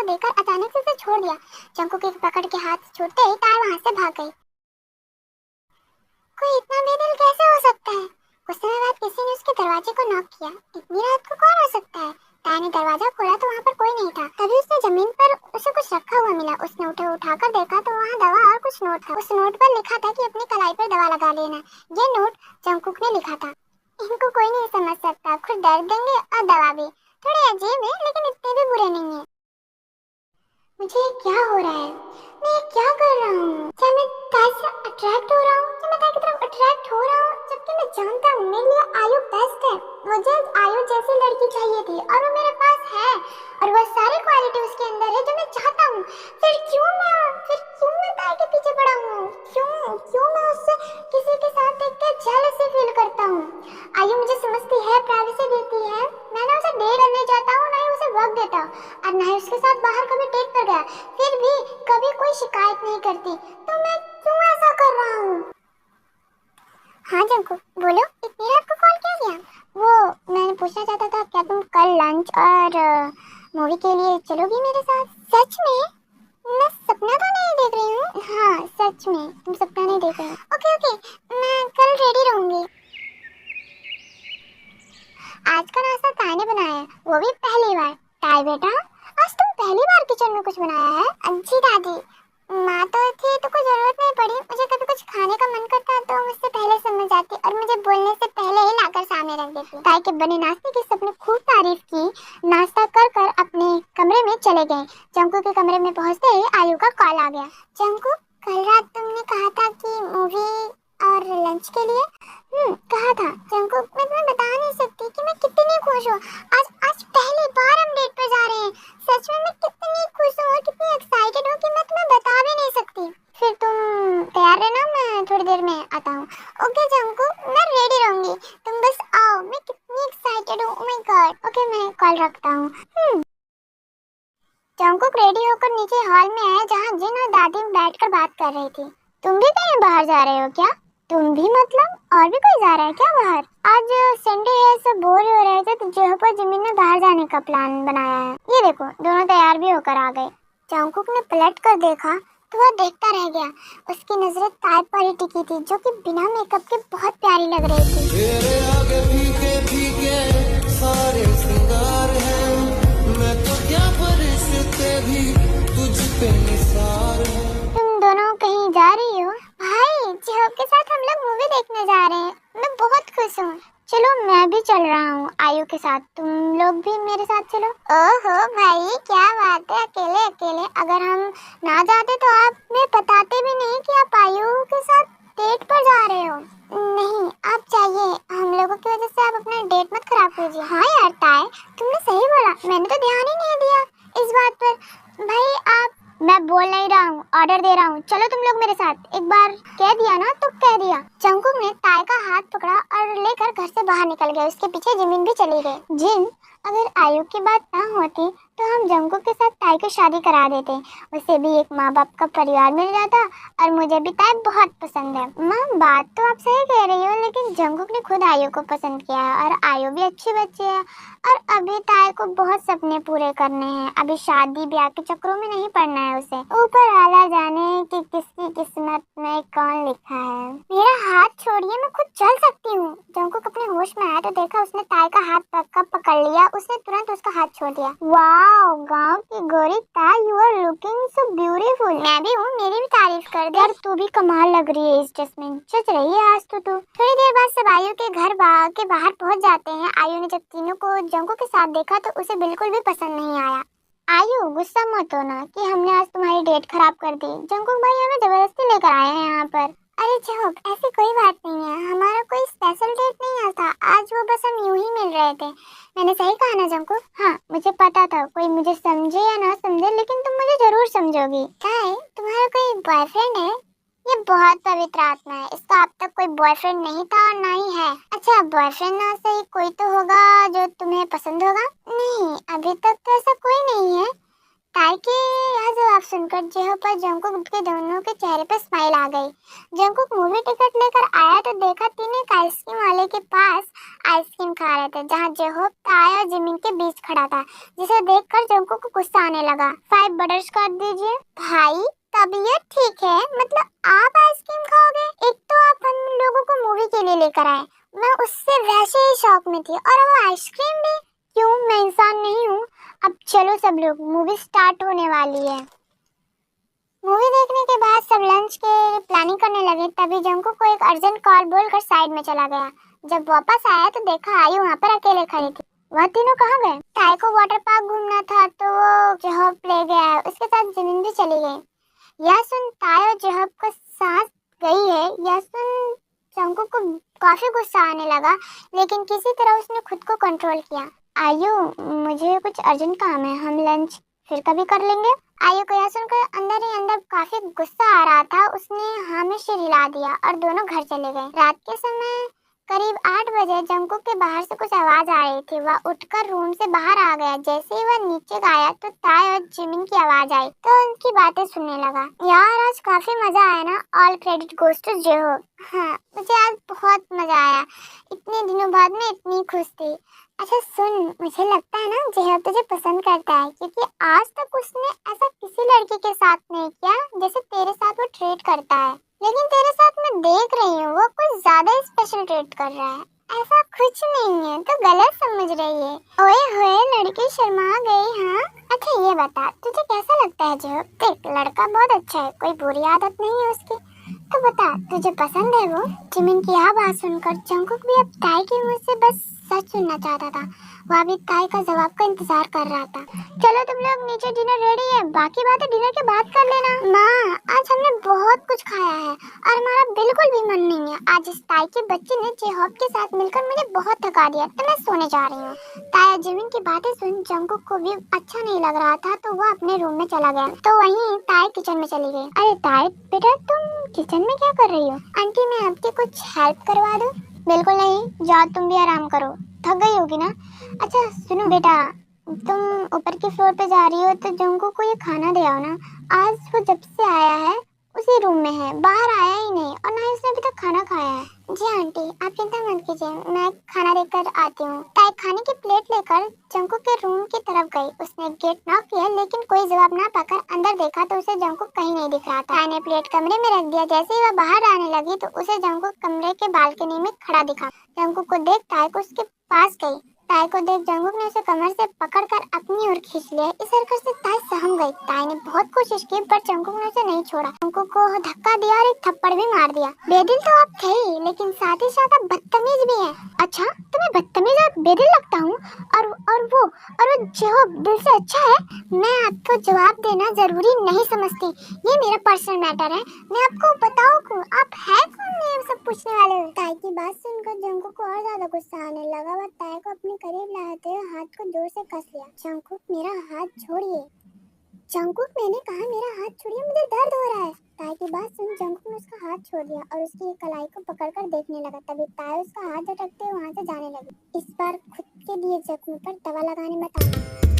देखकर अचानक से उसे छोड़ दिया। जंकुक के पकड़ के हाथ छूटते ही ताय वहां से भाग गई। कोई इतना बेदिल कैसे हो सकता है? कुछ समय बाद किसी ने उसके दरवाजे को नॉक किया। इतनी रात को कौन हो सकता है? ताय ने दरवाजा खोला तो वहाँ पर कोई नहीं था। तभी उसने जमीन पर उसे कुछ रखा हुआ मिला। उसने उठाकर देखा तो वहाँ दवा और कुछ नोट था। उस नोट पर लिखा था कि अपनी कलाई पर दवा लगा लेना। ये नोट जंकुक ने लिखा था। इनको कोई नहीं समझ सकता, खुद दर्द देंगे और दवा भी। थोड़े अजीब है लेकिन इतने भी बुरे नहीं है। मुझे क्या हो रहा है? मैं क्या कर रहा हूँ? क्या मैं ताज से अट्रैक्ट हो रहा हूँ? क्या मैं ताज की तरफ अट्रैक्ट हो रहा हूँ? जबकि मैं जानता हूँ मेरे लिए आयु बेस्ट है। मुझे आयु जैसी लड़की चाहिए थी और वो मेरे पास है और वह सारी क्वालिटी उसके अंदर है जो मैं चाहता हूँ। फिर क्यों मैं ताज के पीछे पड़ा हूँ? क्यों मैं उससे किसी के साथ देखकर जेलसी फील करता हूँ? आयु मुझे समझती है, प्राइवेसी देती है। मैं ना उसे डेट करने जाता हूँ, ना ही उसे वक्त देता और ना ही उसके साथ बाहर कभी डेट पर गया। फिर भी कभी कोई शिकायत नहीं करती। तो मैं क्यों ऐसा कर रहा हूँ? हाँ जंकुक, बोलो, इतनी रात को कॉल क्या किया? वो मैंने पूछना चाहता था, क्या तुम कल लंच और मूवी के लिए चलोगी मेरे साथ? सच में? मैं सपना तो नहीं देख रही हूँ? हाँ सच में, तुम सपना नहीं देख रही हो। ओके, मैं कल रेडी रहूंगी। आज का नाश्ता ताई ने बनाया है, वो भी पहली बार। ताई बेटा, आज तुम पहली बार किचन में कुछ बनाया है? जी दादी, माँ तो थी तो कोई जरूरत नहीं पड़ी। मुझे कभी कुछ खाने का मन करता तो मुझसे पहले समझ आती और मुझे बोलने से पहले ही लाकर सामने रख देती। ताई के बने नाश्ते की सबने खूब तारीफ की। नाश्ता कर अपने कमरे में चले गए। जंकुक के कमरे में पहुंचते ही आयु का कॉल आ गया। जंकुक, कल रात तुमने कहा था कि मूवी और लंच के लिए कहा था। जंकुक, मैं तुम्हें बता नहीं सकती कि मैं कितनी खुश हूँ। आज पहली बार हम डेट पर जा रहे हैं। सच में मैं कितनी खुश हूँ, कितनी एक्साइटेड हूँ कि मैं तुम्हें बता भी नहीं सकती। फिर तुम तैयार रहना, मैं थोड़ी देर में आता हूँ। ओके जंकुक, मैं रेडी रहूंगी, तुम बस आओ। मैं कितनी एक्साइटेड हूँ, ओह माय गॉड। ओके, मैं कॉल रखता हूँ। जंकुक रेडी होकर नीचे हॉल में आया जहाँ जिन और दादी बैठकर बात कर रही थी। तुम भी कहीं बाहर जा रहे हो क्या? तुम भी मतलब? और भी कोई जा रहा है क्या बाहर? आज संडे है, सब बोर हो रहे थे तो जोहप और जिमिन ने बाहर जाने का प्लान बनाया है। ये देखो, दोनों तैयार भी होकर आ गए। जंकुक ने पलट कर देखा तो वह देखता रह गया। उसकी नजरें ताय पर ही टिकी थी जो कि बिना मेकअप के बहुत प्यारी लग रही थी। तेरे आगे फीके फीके सारे सिंगार हैं, मैं तो क्या फरिश्ते भी तुझ पे निसार हैं। तुम दोनों कहीं जा रही हो? भाई, जोहप के साथ हम लोग मूवी देखने जा रहे हैं। मैं बहुत खुश हूँ। चलो, मैं भी चल रहा हूँ आयु के साथ, तुम लोग भी मेरे साथ चलो। ओहो भाई, क्या बात है, अकेले अकेले। अगर हम ना जाते तो आप हमें बताते भी नहीं कि आप आयु के साथ डेट पर जा रहे हो। नहीं, आप जाइए, हम लोगों की वजह से आप अपना डेट मत खराब कीजिए। हाँ यार ताई, तुमने सही बोला, मैंने तो ध्यान ही नहीं दिया इस बात पर। भाई आप, मैं बोल नहीं रहा हूँ, ऑर्डर दे रहा हूँ। चलो तुम लोग मेरे साथ। एक बार कह दिया ना तो कह दिया। जंकुक ने ताई का हाथ पकड़ा और लेकर घर से बाहर निकल गए। उसके पीछे जिमिन भी चली गई। जिन, अगर आयु की बात ना होती तो हम जंकुक के साथ ताई की शादी करा देते। उसे भी एक माँ बाप का परिवार मिल जाता और मुझे भी ताई बहुत पसंद है। माँ, बात तो आप सही कह रही हो, लेकिन जंकुक ने खुद आयु को पसंद किया है और आयु भी अच्छी बच्ची है और अभी ताई को बहुत सपने पूरे करने हैं। अभी शादी ब्याह के चक्रों में नहीं पड़ना है उसे। ऊपर वाला जाने कि किसकी किस्मत में कौन लिखा है। मेरा हाथ छोड़िए, मैं खुद चल सकती हूँ। जंकुक अपने होश में आया तो देखा उसने ताई का हाथ पकड़ लिया। उसने तुरंत उसका हाथ छोड़ दिया। वाओ, गांव की गोरी ताई, you are looking so beautiful. मैं भी हूँ, मेरी भी तारीफ कर दे। यार तू भी कमाल लग रही है इस ड्रेस में, जच रही है आज तो तू। थोड़ी देर बाद सब आयु के घर के बाहर पहुँच जाते हैं। आयु ने जब तीनों को जंकुक के साथ देखा तो उसे बिल्कुल भी पसंद नहीं आया। आयु, गुस्सा मत होना कि हमने आज तुम्हारी डेट खराब कर दी। जंकुक भाई हमें जबरदस्ती लेकर आए हैं यहाँ पर। अरे जोहप, ऐसी कोई बात नहीं है, हमारा कोई स्पेशल डेट नहीं आया था आज, वो बस हम यूं ही मिल रहे थे। मैंने सही कहा ना जंकुक? हाँ, मुझे पता था, कोई मुझे समझे या ना समझे लेकिन तुम मुझे जरूर समझोगी। ताई, तुम्हारा कोई बॉयफ्रेंड है? ये बहुत पवित्र आत्मा है, इसका अब तक कोई बॉयफ्रेंड नहीं था और ना ही है। अच्छा, बॉयफ्रेंड ना सही, कोई तो होगा जो तुम्हें पसंद होगा। नहीं, अभी तक तो ऐसा कोई नहीं है। ताई के यह जवाब सुनकर जेहो पर जंकुक के दोनों के चेहरे पर स्माइल आ गई। जंकुक मूवी टिकट लेकर आया तो देखा तीनों एक आइसक्रीम वाले के पास आइसक्रीम खा रहे थे, जहाँ जेहो ताई और जिमिन के बीच खड़ा था, जिसे देखकर जंकुक को गुस्सा आने लगा। 5 बटर्स कर दीजिए। भाई तबीयत ठीक है, मतलब आप आइसक्रीम खाओगे? एक तो आप हम लोगों को मूवी के लिए लेकर आए, मैं उससे वैसे ही शौक में थी, और वो आइसक्रीम भी। क्यों, मैं इंसान नहीं हूँ? अब चलो सब लोग, मूवी स्टार्ट होने वाली है। मूवी देखने के बाद सब लंच के प्लानिंग करने लगे, तभी जंकुक को एक अर्जेंट कॉल बोलकर साइड में चला गया। जब वापस आया तो देखा आयु वहाँ पर अकेले खड़ी थी। वह तीनों कहाँ गए? ताई को वाटर पार्क घूमना था तो वो जेहोप ले गया है, उसके साथ जिमिन भी चली गई। यह सुन ताई और जेहोप को सांस गई है। यह सुन जंकुक को काफी गुस्सा आने लगा, लेकिन किसी तरह उसने खुद को कंट्रोल किया। आयु, मुझे कुछ अर्जेंट काम है, हम लंच फिर कभी कर लेंगे। आयु को यह सुनकर अंदर ही अंदर काफी गुस्सा आ रहा था। उसने हाँ में सिर हिला दिया और दोनों घर चले गए। रात के समय करीब 8 बजे जंकुक के बाहर से कुछ आवाज आ रही थी। वह उठकर रूम से बाहर आ गया। जैसे ही वह नीचे गया तो ताई और जिमिन की आवाज आई तो उनकी बातें सुनने लगा। यार आज काफी मजा आया ना, ऑल क्रेडिट गोज टू जेहो। हाँ, मुझे आज बहुत मजा आया, इतने दिनों बाद मैं इतनी खुश थी। अच्छा सुन, मुझे लगता है ना जेहो तुझे पसंद करता है, क्योंकि आज तक उसने ऐसा किसी लड़की के साथ नहीं किया जैसे तेरे साथ वो ट्रीट करता है। लेकिन तेरे साथ मैं देख रही हूँ वो कुछ ज्यादा ही स्पेशल ट्रीट कर रहा है। ऐसा कुछ नहीं है, तो गलत समझ रही है। ओए होए, लड़की शर्मा गई। हाँ अच्छा ये बता, तुझे कैसा लगता है जेहो? देख लड़का बहुत अच्छा है, कोई बुरी आदत नहीं है उसकी, तो बता तुझे पसंद है वो? जिमिन की यह बात सुनकर जंकुक भी अब ताई के मुंह से बस सच सुनना चाहता था। वह भी ताई का जवाब का इंतजार कर रहा था। चलो तुम लोग नीचे, डिनर रेडी है, बाकी बातें डिनर के बाद कर लेना। माँ आज हमने बहुत कुछ खाया है और हमारा बिल्कुल भी मन नहीं है। आज इस ताई के बच्चे ने जेहोप के साथ मिलकर मुझे बहुत थका दिया, तो मैं सोने जा रही हूँ। ताई और जिमिन की बातें सुन जंकुक को भी अच्छा नहीं लग रहा था, तो वह अपने रूम में चला गया। तो वहीं ताई किचन में चली गई। अरे ताई बेटा, तुम किचन में क्या कर रही हो? आंटी मैं आपकी कुछ हेल्प करवा दूं? बिल्कुल नहीं, जाओ तुम भी आराम करो, थक गई होगी ना। अच्छा सुनो बेटा, तुम ऊपर के फ्लोर पे जा रही हो तो जंकुक को ये खाना दे आओ ना। आज वो जब से आया है उसी रूम में है, बाहर आया ही नहीं, और ना ही उसने अभी तक खाना खाया है। जी आंटी आप चिंता मत कीजिए, मैं खाना लेकर आती हूँ। ताई खाने की प्लेट लेकर जंकुक के रूम की तरफ गई। उसने गेट नॉक किया लेकिन कोई जवाब ना पाकर अंदर देखा तो उसे जंकुक कहीं नहीं दिख रहा था। ताई ने प्लेट कमरे में रख दिया। जैसे ही वह बाहर आने लगी तो उसे जंकुक कमरे के बालकनी में खड़ा दिखा। जंकुक को देख ताई को उसके पास गई। ताई को देख जंकुक ने उसे कमर से पकड़कर अपनी ओर खींच लिया। इस हरकत से ताई सहम गई। ताई ने बहुत कोशिश की पर जंकुक ने उसे नहीं छोड़ा। जंकुक को धक्का दिया और एक थप्पड़ भी मार दिया। बेदिल तो आप थे ही, लेकिन साथ ही साथ आप बदतमीज भी हैं। अच्छा तुम्हें बदतमीज और बेदिल लगता हूँ? और वो जेहो दिल से अच्छा है? मैं आपको जवाब देना जरूरी नहीं समझती, ये मेरा पर्सनल मैटर है। मैं आपको बताऊँ को आप है कौन ये सब पूछने वाले? ताई की बात सुनकर जंकुक को और ज्यादा गुस्सा आने लगा। वह ताई को अपने करीब लाते हुए हाथ को जोर से कस लिया। जंकुक मेरा हाथ छोड़िए। जंकुक मैंने कहा मेरा हाथ छोड़िए, मुझे दर्द हो रहा है। ताई की बात सुन जंकुक ने उसका हाथ छोड़ दिया और उसकी कलाई को पकड़कर देखने लगा। तभी ताई उसका हाथ झटकते वहां से जाने लगी। इस बार खुद के दिए जख्म पर दवा लगाने मत आना।